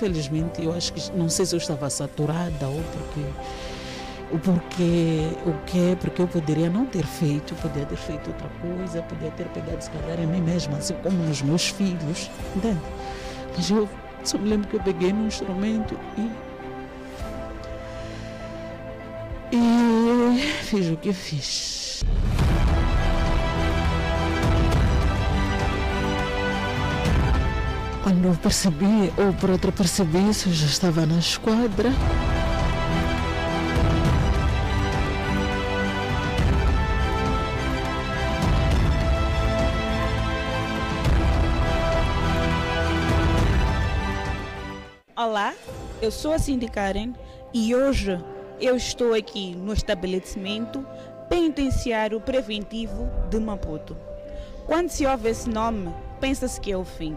infelizmente, eu acho que não sei se eu estava saturada ou porque eu poderia não ter feito, poderia ter feito outra coisa, poderia ter pegado se calhar em mim mesma, assim como nos meus filhos, entende? Mas eu só me lembro que eu peguei num instrumento e fiz o que fiz. Quando eu percebi, ou por outra percebi isso, eu já estava na esquadra. Olá, eu sou a Cindy Karen e hoje eu estou aqui no estabelecimento penitenciário preventivo de Maputo. Quando se ouve esse nome, pensa-se que é o fim.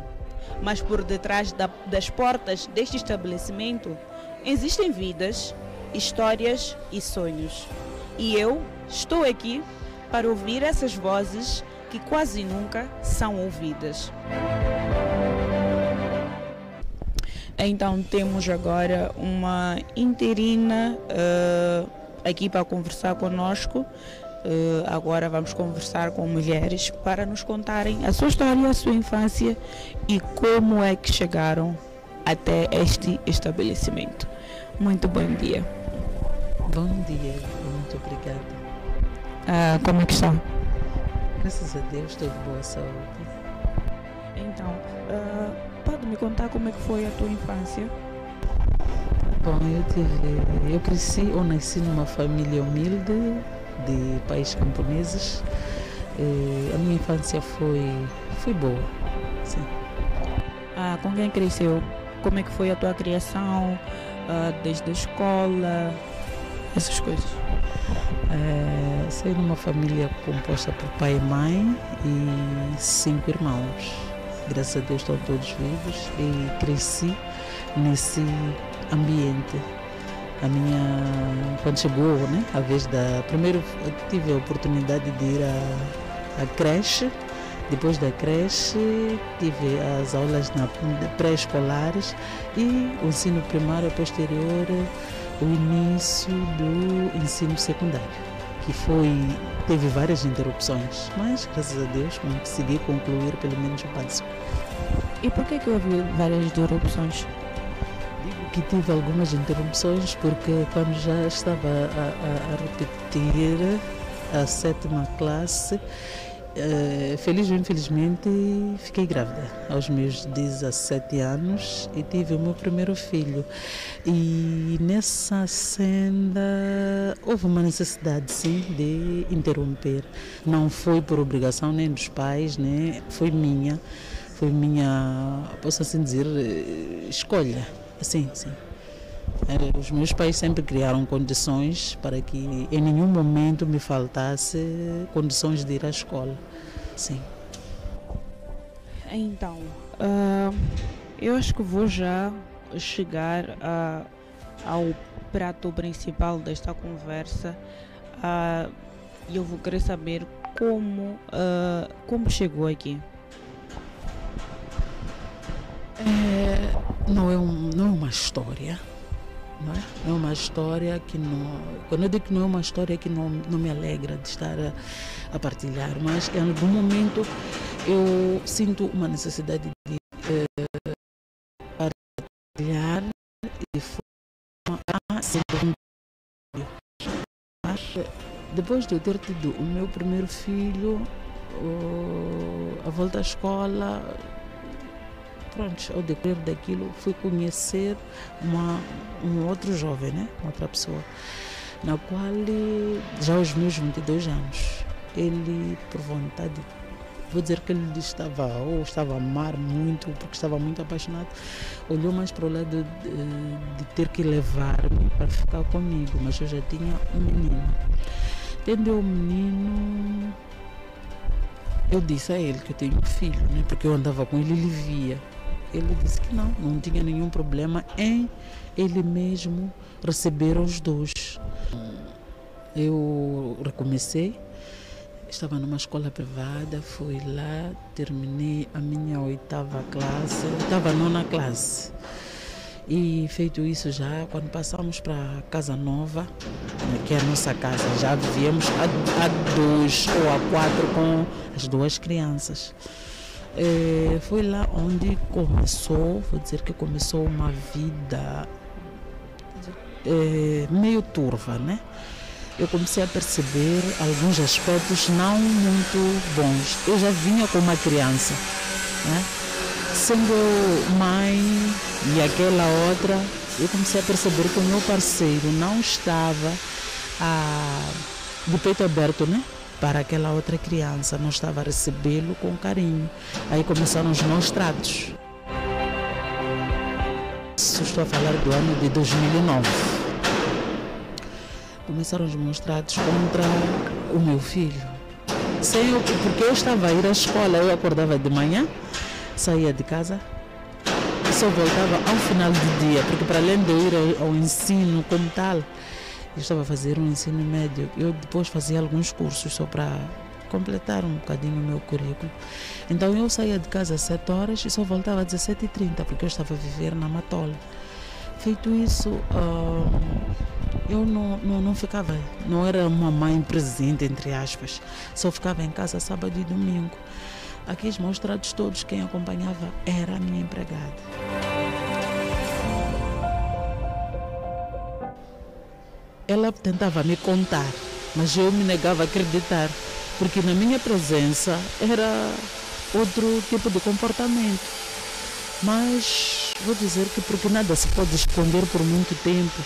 Mas por detrás das portas deste estabelecimento existem vidas, histórias e sonhos. E eu estou aqui para ouvir essas vozes que quase nunca são ouvidas. Então temos agora uma interina aqui para conversar conosco. Agora vamos conversar com mulheres para nos contarem a sua história, a sua infância e como é que chegaram até este estabelecimento. Muito bom dia. Bom dia, muito obrigada. Como é que está? Graças a Deus estou de boa saúde. Então, pode me contar como é que foi a tua infância? Bom, eu cresci ou nasci numa família humilde de pais camponeses. A minha infância foi boa, sim. Com quem cresceu? Como é que foi a tua criação, desde a escola, essas coisas? Saí numa família composta por pai e mãe e 5 irmãos. Graças a Deus estão todos vivos e cresci nesse ambiente. Quando chegou, né, a vez primeiro eu tive a oportunidade de ir à creche. Depois da creche tive as aulas pré-escolares e o ensino primário posterior, o início do ensino secundário, que teve várias interrupções, mas graças a Deus consegui concluir pelo menos o básico. E por que houve várias interrupções? Digo que tive algumas interrupções porque quando já estava a repetir a 7ª classe, feliz ou infelizmente, fiquei grávida aos meus 17 anos e tive o meu primeiro filho. E nessa senda houve uma necessidade, sim, de interromper. Não foi por obrigação nem dos pais, né? Foi minha, posso assim dizer, escolha. Sim. Os meus pais sempre criaram condições para que em nenhum momento me faltasse condições de ir à escola. Sim. Então, eu acho que vou já chegar ao prato principal desta conversa. E eu vou querer saber como chegou aqui. Não é uma história. Não é uma história que não... Quando eu digo que não é uma história que não me alegra de estar a partilhar, mas em algum momento eu sinto uma necessidade de partilhar de forma a ser depois de eu ter tido o meu primeiro filho, a volta à escola, pronto, ao decorrer daquilo fui conhecer um outro jovem, né? Uma outra pessoa, na qual já aos meus 22 anos, ele, por vontade, vou dizer que ele estava a amar muito, porque estava muito apaixonado, olhou mais para o lado de ter que levar-me para ficar comigo, mas eu já tinha um menino. Tendo o menino, eu disse a ele que eu tenho um filho, né? Porque eu andava com ele, ele via. Ele disse que não tinha nenhum problema em ele mesmo receber os 2. Eu recomecei, estava numa escola privada, fui lá, terminei a minha 9ª classe. E feito isso já, quando passamos para a Casa Nova, que é a nossa casa, já vivíamos a 2 ou a 4 com as 2 crianças. Foi lá onde começou, vou dizer que começou uma vida meio turva, né? Eu comecei a perceber alguns aspectos não muito bons. Eu já vinha com uma criança, né? Sendo mãe e aquela outra, eu comecei a perceber que o meu parceiro não estava de peito aberto, né? Para aquela outra criança, não estava a recebê-lo com carinho. Aí começaram os maus tratos. Estou a falar do ano de 2009. Começaram os maus tratos contra o meu filho. Porque eu estava a ir à escola, eu acordava de manhã, saía de casa e só voltava ao final do dia, porque para além de eu ir ao ensino como tal, eu estava a fazer um ensino médio. Eu depois fazia alguns cursos só para completar um bocadinho o meu currículo. Então eu saía de casa às 7 horas e só voltava às 17h30, porque eu estava a viver na Matola. Feito isso, eu não ficava, não era uma mãe presente, entre aspas, só ficava em casa sábado e domingo. Aqueles maus tratos todos, quem acompanhava era a minha empregada. Ela tentava me contar, mas eu me negava a acreditar, porque na minha presença era outro tipo de comportamento. Mas vou dizer que porque nada se pode esconder por muito tempo,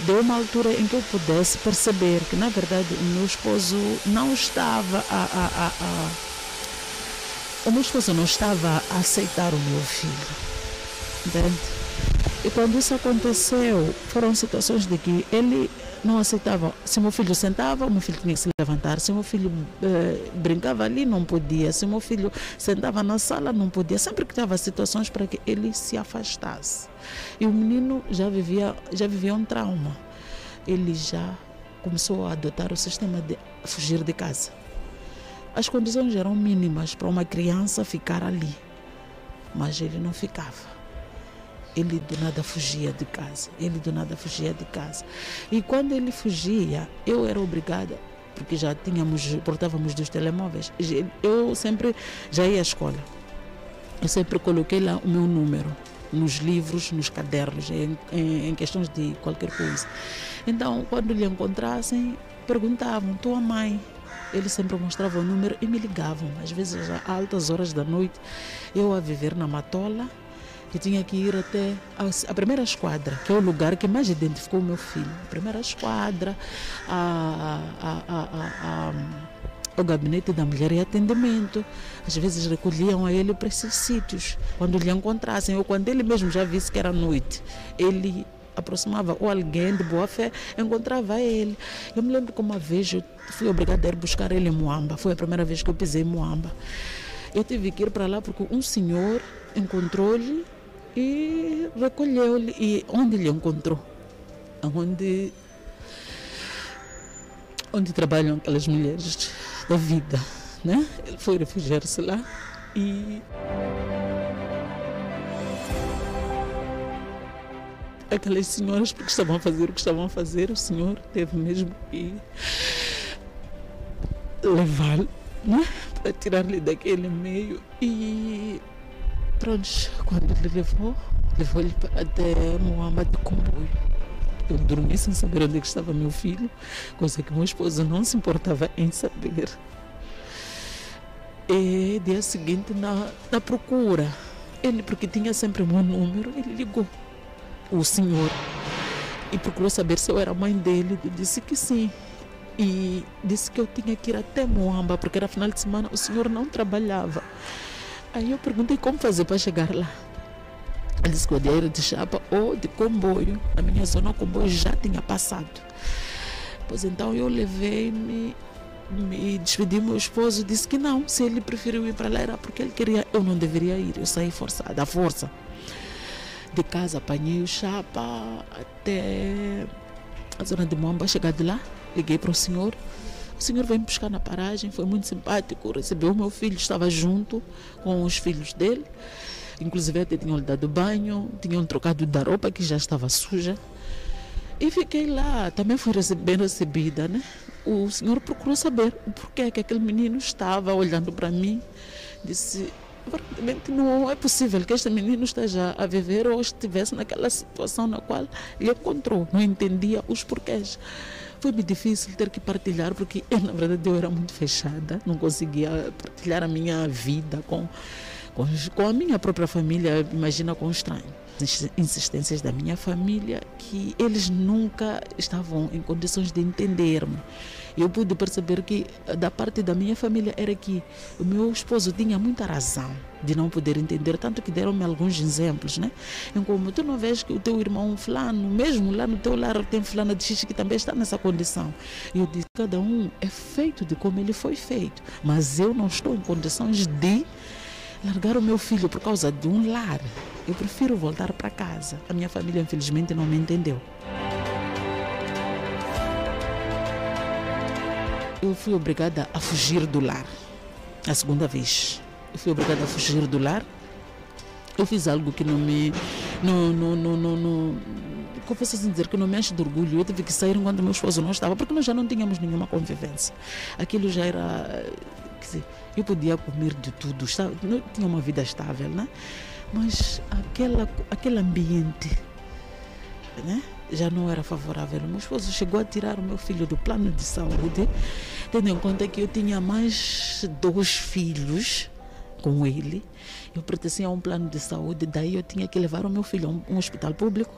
deu uma altura em que eu pudesse perceber que, na verdade, o meu esposo não estava a aceitar o meu filho, entende? E quando isso aconteceu, foram situações de que ele não aceitava. Se meu filho sentava, o meu filho tinha que se levantar. Se meu filho brincava ali, não podia. Se meu filho sentava na sala, não podia. Sempre que tava situações para que ele se afastasse. E o menino já vivia um trauma. Ele já começou a adotar o sistema de fugir de casa. As condições eram mínimas para uma criança ficar ali, mas ele não ficava. Ele do nada fugia de casa. E quando ele fugia, eu era obrigada, porque já portávamos dos telemóveis. Eu sempre já ia à escola. Eu sempre coloquei lá o meu número nos livros, nos cadernos, em questões de qualquer coisa. Então, quando lhe encontrassem, perguntavam: tua mãe? Ele sempre mostrava o número e me ligavam. Às vezes, a altas horas da noite, eu a viver na Matola, eu tinha que ir até a primeira esquadra, que é o lugar que mais identificou o meu filho. A primeira esquadra, o gabinete da mulher e atendimento. Às vezes recolhiam a ele para esses sítios, quando lhe encontrassem, ou quando ele mesmo já visse que era noite, ele aproximava, ou alguém de boa fé encontrava ele. Eu me lembro que uma vez eu fui obrigada a ir buscar ele em Moamba. Foi a primeira vez que eu pisei em Moamba. Eu tive que ir para lá porque um senhor encontrou-lhe e recolheu-lhe. E onde ele encontrou? Onde trabalham aquelas mulheres da vida, né? Ele foi refugiar-se lá e aquelas senhoras, porque estavam a fazer o que estavam a fazer, o senhor teve mesmo que levá-lo, né? Para tirar-lhe daquele meio. E pronto, quando ele levou-lhe até Moamba de comboio. Eu dormi sem saber onde estava meu filho, coisa que meu esposo não se importava em saber. E dia seguinte, na procura, ele, porque tinha sempre o meu número, ele ligou, o senhor, e procurou saber se eu era mãe dele. Eu disse que sim. E disse que eu tinha que ir até Moamba, porque era final de semana, o senhor não trabalhava. Aí eu perguntei como fazer para chegar lá. Ele disse que eu ia ir de chapa ou de comboio. Na minha zona o comboio já tinha passado. Pois então eu levei-me, me despedi do meu esposo, disse que não, se ele preferiu ir para lá era porque ele queria, eu não deveria ir, eu saí forçada, à força. De casa apanhei o chapa até a zona de Moamba. Chegado lá, liguei para o senhor veio me buscar na paragem, foi muito simpático, recebeu o meu filho, estava junto com os filhos dele. inclusive até tinham lhe dado banho, tinham trocado da roupa que já estava suja. E fiquei lá, também fui bem recebida, né? O senhor procurou saber o porquê que aquele menino estava olhando para mim. Disse, aparentemente não é possível que este menino esteja a viver ou estivesse naquela situação na qual ele encontrou. Não entendia os porquês. Foi-me difícil ter que partilhar, porque eu, na verdade, eu era muito fechada. Não conseguia partilhar a minha vida com a minha própria família, imagina com estranhos. Insistências da minha família, que eles nunca estavam em condições de entender-me. Eu pude perceber que da parte da minha família era que o meu esposo tinha muita razão de não poder entender, tanto que deram-me alguns exemplos, né? Em como tu não vês que o teu irmão fulano, mesmo lá no teu lar tem fulana de xixi que também está nessa condição. Eu disse, cada um é feito de como ele foi feito, mas eu não estou em condições de largar o meu filho por causa de um lar. Eu prefiro voltar para casa. A minha família, infelizmente, não me entendeu. Eu fui obrigada a fugir do lar. A segunda vez. Eu fui obrigada a fugir do lar. Eu fiz algo que não me... como posso dizer, que não me enche de orgulho. Eu tive que sair enquanto meu esposo não estava, porque nós já não tínhamos nenhuma convivência. Aquilo já era... Quer dizer, eu podia comer de tudo. Não tinha uma vida estável, né? Mas aquele ambiente, né, já não era favorável. Meu esposo chegou a tirar o meu filho do plano de saúde, tendo em conta que eu tinha mais 2 filhos com ele. Eu pertencia a um plano de saúde, daí eu tinha que levar o meu filho a um hospital público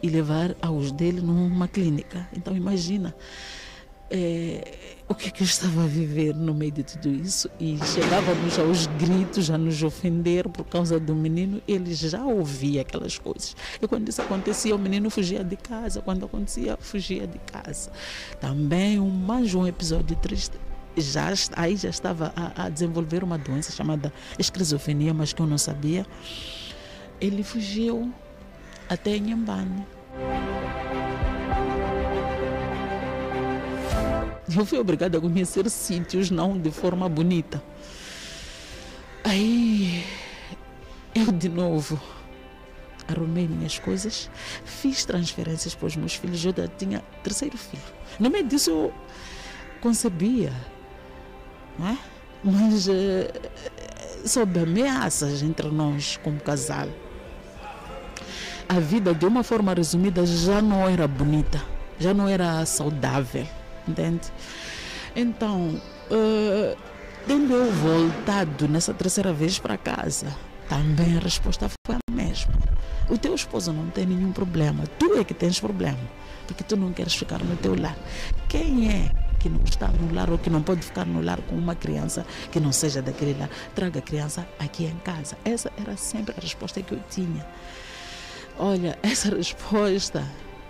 e levar aos dele numa clínica. Então imagina o que eu estava a viver no meio de tudo isso, e chegávamos aos gritos, a nos ofender por causa do menino. Ele já ouvia aquelas coisas, e quando isso acontecia, o menino fugia de casa. Quando acontecia, fugia de casa. Também mais um episódio triste. Aí já estava a desenvolver uma doença chamada esquizofrenia, mas que eu não sabia. Ele fugiu até Inhambane. Eu fui obrigada a conhecer sítios não de forma bonita. Aí eu de novo arrumei minhas coisas, fiz transferências para os meus filhos. Eu já tinha 3º filho. No meio disso eu concebia, não é? Mas sob ameaças entre nós como casal. A vida, de uma forma resumida, já não era bonita, já não era saudável. Entende? Então, tendo eu voltado nessa 3ª vez para casa, também a resposta foi a mesma. O teu esposo não tem nenhum problema, tu é que tens problema, porque tu não queres ficar no teu lar. Quem é que não está no lar ou que não pode ficar no lar com uma criança que não seja daquele lar? Traga a criança aqui em casa. Essa era sempre a resposta que eu tinha. Olha, essa resposta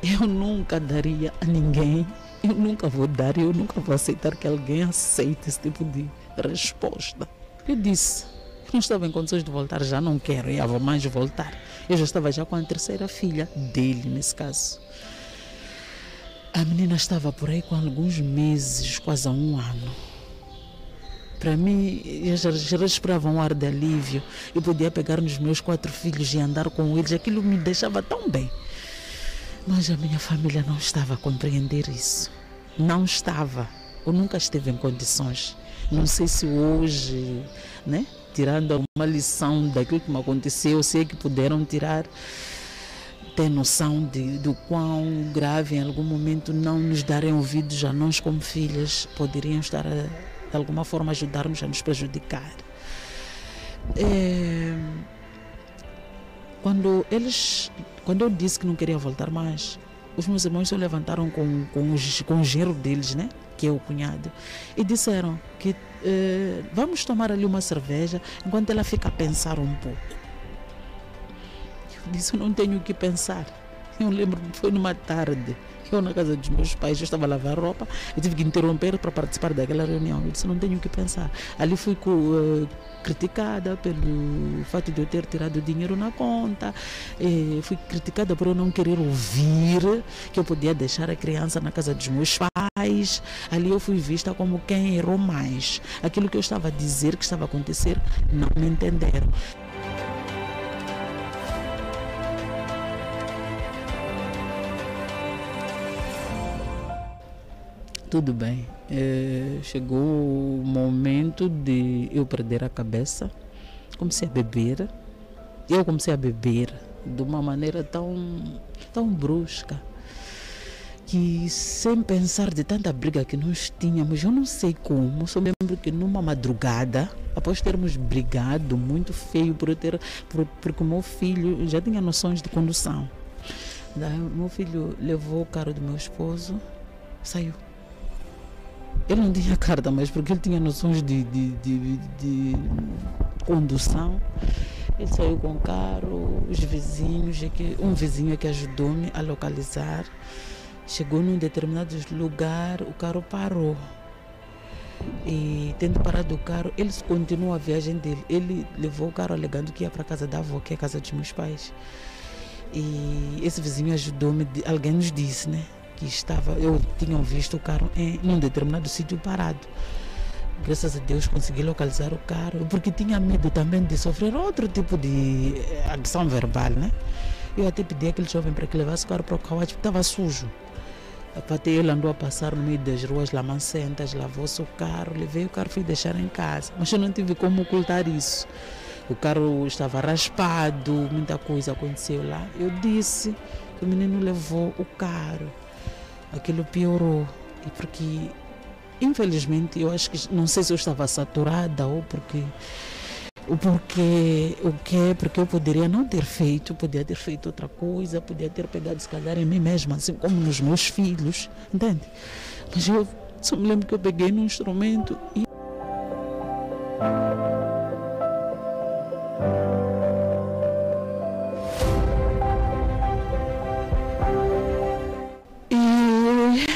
eu nunca daria a ninguém. Eu nunca vou dar, eu nunca vou aceitar que alguém aceite esse tipo de resposta. Eu disse, não estava em condições de voltar, já não quero, eu vou mais voltar. Eu já estava já com a 3ª filha dele, nesse caso. A menina estava por aí com alguns meses, quase há 1 ano. Para mim, eu já respirava um ar de alívio. Eu podia pegar nos meus 4 filhos e andar com eles, aquilo me deixava tão bem. Mas a minha família não estava a compreender isso. Não estava. Ou nunca esteve em condições. Não sei se hoje, né, tirando uma lição daquilo que me aconteceu, sei que puderam tirar, ter noção do quão grave em algum momento não nos darem ouvidos a nós como filhas, poderiam estar de alguma forma ajudar-nos a nos prejudicar. Quando eu disse que não queria voltar mais, os meus irmãos se levantaram com o genro deles, né, que é o cunhado, e disseram que vamos tomar ali uma cerveja enquanto ela fica a pensar um pouco. Eu disse, eu não tenho o que pensar. Eu lembro que foi numa tarde, eu na casa dos meus pais, eu estava a lavar roupa, eu tive que interromper para participar daquela reunião. Eu disse, não tenho o que pensar. Ali fui criticada pelo fato de eu ter tirado dinheiro na conta, fui criticada por eu não querer ouvir que eu podia deixar a criança na casa dos meus pais. Ali eu fui vista como quem errou mais. Aquilo que eu estava a dizer, que estava a acontecer, não me entenderam. tudo bem. Chegou o momento de eu perder a cabeça. Comecei a beber. Eu comecei a beber de uma maneira tão brusca, que sem pensar de tanta briga que nós tínhamos, eu não sei como, só me lembro que numa madrugada, após termos brigado muito feio porque o meu filho já tinha noções de condução. Daí, o meu filho levou o carro do meu esposo, saiu. Ele não tinha carta, mas porque ele tinha noções de condução, ele saiu com o carro, os vizinhos, um vizinho que ajudou-me a localizar. Chegou num determinado lugar, o carro parou. E tendo parado o carro, ele continuou a viagem dele. Ele levou o carro alegando que ia para a casa da avó, que é a casa dos meus pais. E esse vizinho ajudou-me, alguém nos disse, né? Que eu tinha visto o carro num determinado sítio parado. Graças a Deus consegui localizar o carro, porque tinha medo também de sofrer outro tipo de agressão verbal, né? Eu até pedi àquele jovem para que levasse o carro para o Kawach, porque estava sujo. Até ele andou a passar no meio das ruas lamacentas, lavou-se o carro, levei o carro, fui deixar em casa. Mas eu não tive como ocultar isso. O carro estava raspado, muita coisa aconteceu lá. Eu disse que o menino levou o carro. Aquilo piorou. E porque, infelizmente, eu acho que, não sei se eu estava saturada ou porque eu poderia não ter feito, podia ter feito outra coisa, podia ter pegado se calhar em mim mesma, assim como nos meus filhos, entende? Mas eu só me lembro que eu peguei num instrumento e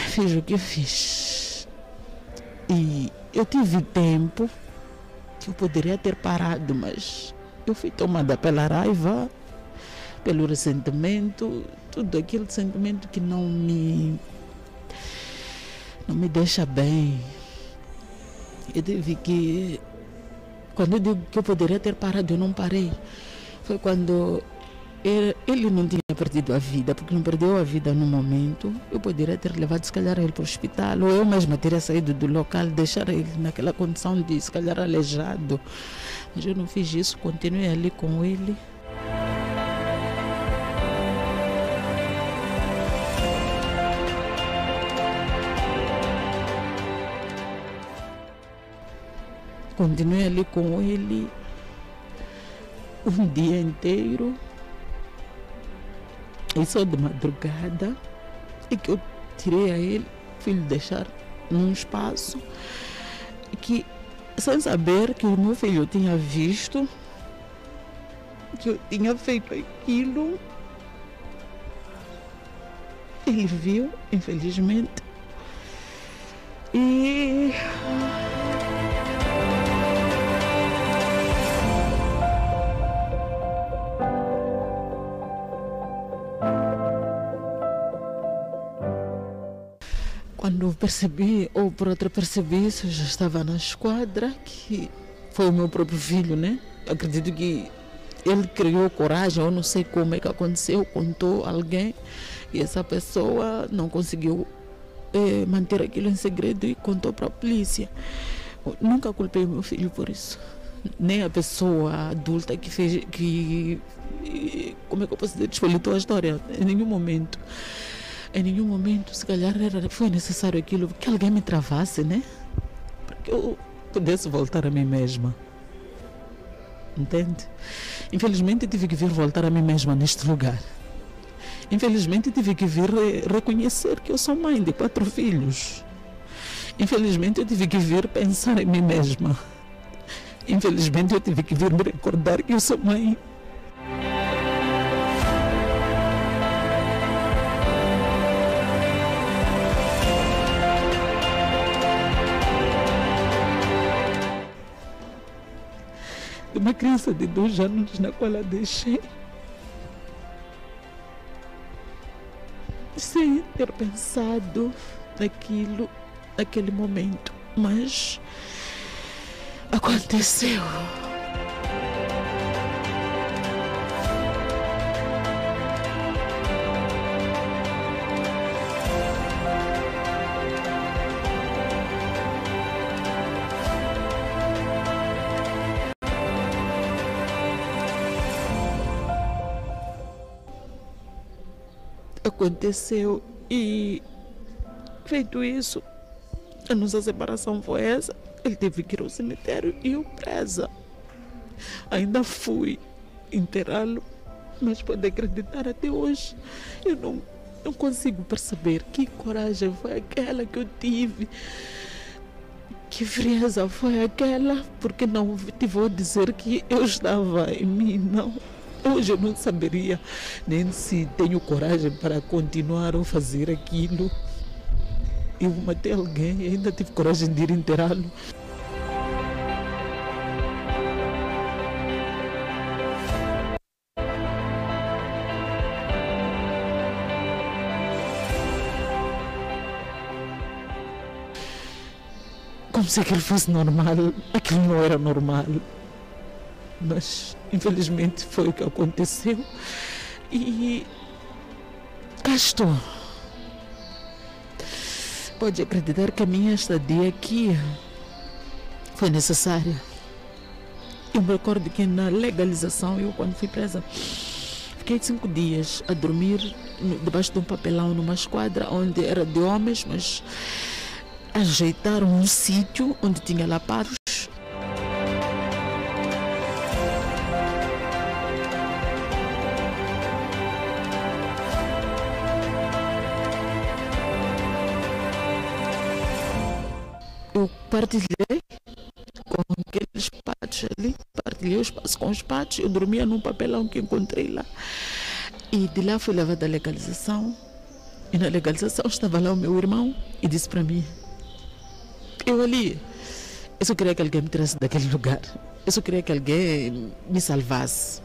fiz o que eu fiz. E eu tive tempo que eu poderia ter parado, mas eu fui tomada pela raiva, pelo ressentimento, tudo aquele sentimento que não me deixa bem. Eu tive que, quando eu digo que eu poderia ter parado, eu não parei. Foi quando ele não tinha perdido a vida, porque não perdeu a vida no momento. Eu poderia ter levado se calhar ele para o hospital, ou eu mesma teria saído do local, deixar ele naquela condição de se calhar aleijado. Mas eu não fiz isso, continuei ali com ele. Continuei ali com ele um dia inteiro. E só de madrugada é que eu tirei a ele, fui lhe deixar num espaço que, sem saber que o meu filho tinha visto, que eu tinha feito aquilo, ele viu, infelizmente. E quando percebi, ou por outra percebi isso, eu já estava na esquadra, que foi o meu próprio filho, né? Acredito que ele criou coragem, eu não sei como é que aconteceu, contou a alguém, e essa pessoa não conseguiu manter aquilo em segredo e contou para a polícia. Eu nunca culpei meu filho por isso, nem a pessoa adulta que fez, como é que eu posso dizer, despolitou a história, em nenhum momento. Em nenhum momento, se calhar foi necessário aquilo, que alguém me travasse, né? Para que eu pudesse voltar a mim mesma. Entende? Infelizmente, eu tive que vir voltar a mim mesma neste lugar. Infelizmente, eu tive que vir reconhecer que eu sou mãe de 4 filhos. Infelizmente, eu tive que vir pensar em mim mesma. Infelizmente, eu tive que vir me recordar que eu sou mãe. De uma criança de 2 anos na qual a deixei sem ter pensado naquilo, naquele momento, mas aconteceu. aconteceu e, feito isso, a nossa separação foi essa. Ele teve que ir ao cemitério e eu presa. Ainda fui enterrá-lo, mas pode acreditar, até hoje eu não consigo perceber que coragem foi aquela que eu tive, que frieza foi aquela, porque não te vou dizer que eu estava em mim, não. Hoje eu não saberia nem se tenho coragem para continuar a fazer aquilo. Eu matei alguém e ainda tive coragem de ir enterrá-lo. Como se aquilo fosse normal, aquilo não era normal. Mas, infelizmente, foi o que aconteceu. E cá estou. Pode acreditar que a minha estadia aqui foi necessária. Eu me recordo que na legalização, eu quando fui presa, fiquei 5 dias a dormir debaixo de um papelão numa esquadra onde era de homens, mas ajeitaram um sítio onde tinha lapados. Eu partilhei com aqueles patos ali, partilhei o espaço com os patos. Eu dormia num papelão que encontrei lá. E de lá fui levada à legalização. E na legalização estava lá o meu irmão e disse para mim: eu só queria que alguém me tirasse daquele lugar. Eu só queria que alguém me salvasse.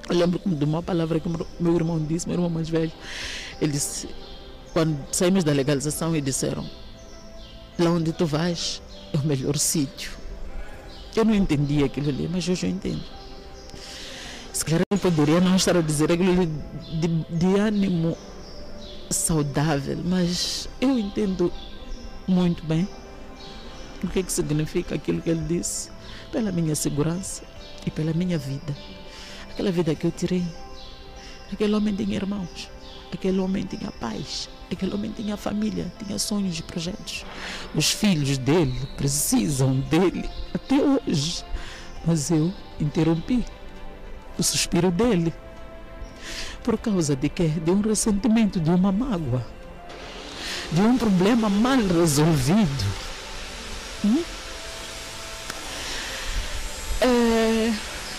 Eu lembro de uma palavra que meu irmão disse, meu irmão mais velho. Ele disse, quando saímos da legalização, e disseram: lá onde tu vais é o melhor sítio. Eu não entendia aquilo ali, mas hoje eu entendo. Se calhar eu poderia não estar a dizer aquilo ali de ânimo saudável, mas eu entendo muito bem o que significa aquilo que ele disse, pela minha segurança e pela minha vida. Aquela vida que eu tirei. Aquele homem tinha irmãos, aquele homem tinha pais, aquele homem tinha família, tinha sonhos e projetos. Os filhos dele precisam dele até hoje. Mas eu interrompi o suspiro dele. Por causa de quê? De um ressentimento, de uma mágoa, de um problema mal resolvido.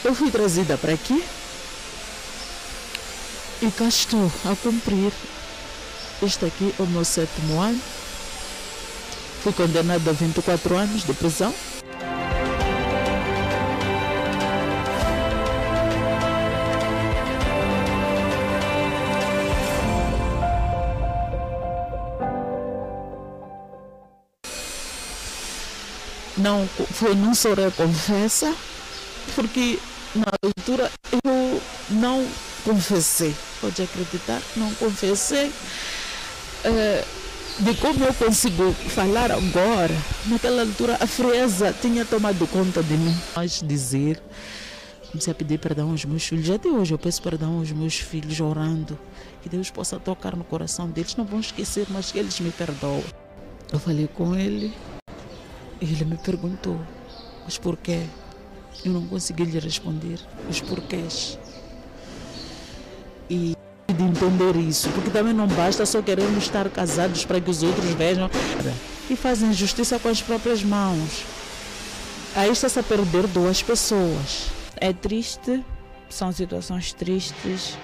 Eu fui trazida para aqui e cá estou a cumprir. Este aqui é o meu 7º ano. Fui condenada a 24 anos de prisão. Não sou confessa, porque na altura eu não confessei. Pode acreditar, não confessei. De como eu consigo falar agora, naquela altura a frieza tinha tomado conta de mim. Mas dizer, comecei a pedir perdão aos meus filhos. Até hoje eu peço perdão aos meus filhos, orando que Deus possa tocar no coração deles. Não vão esquecer, mas que eles me perdoem. Eu falei com ele e ele me perguntou: mas porquê? Eu não consegui lhe responder os porquês. E de entender isso, porque também não basta só querermos estar casados para que os outros vejam e fazem justiça com as próprias mãos. Aí está-se a perder 2 pessoas. É triste, são situações tristes,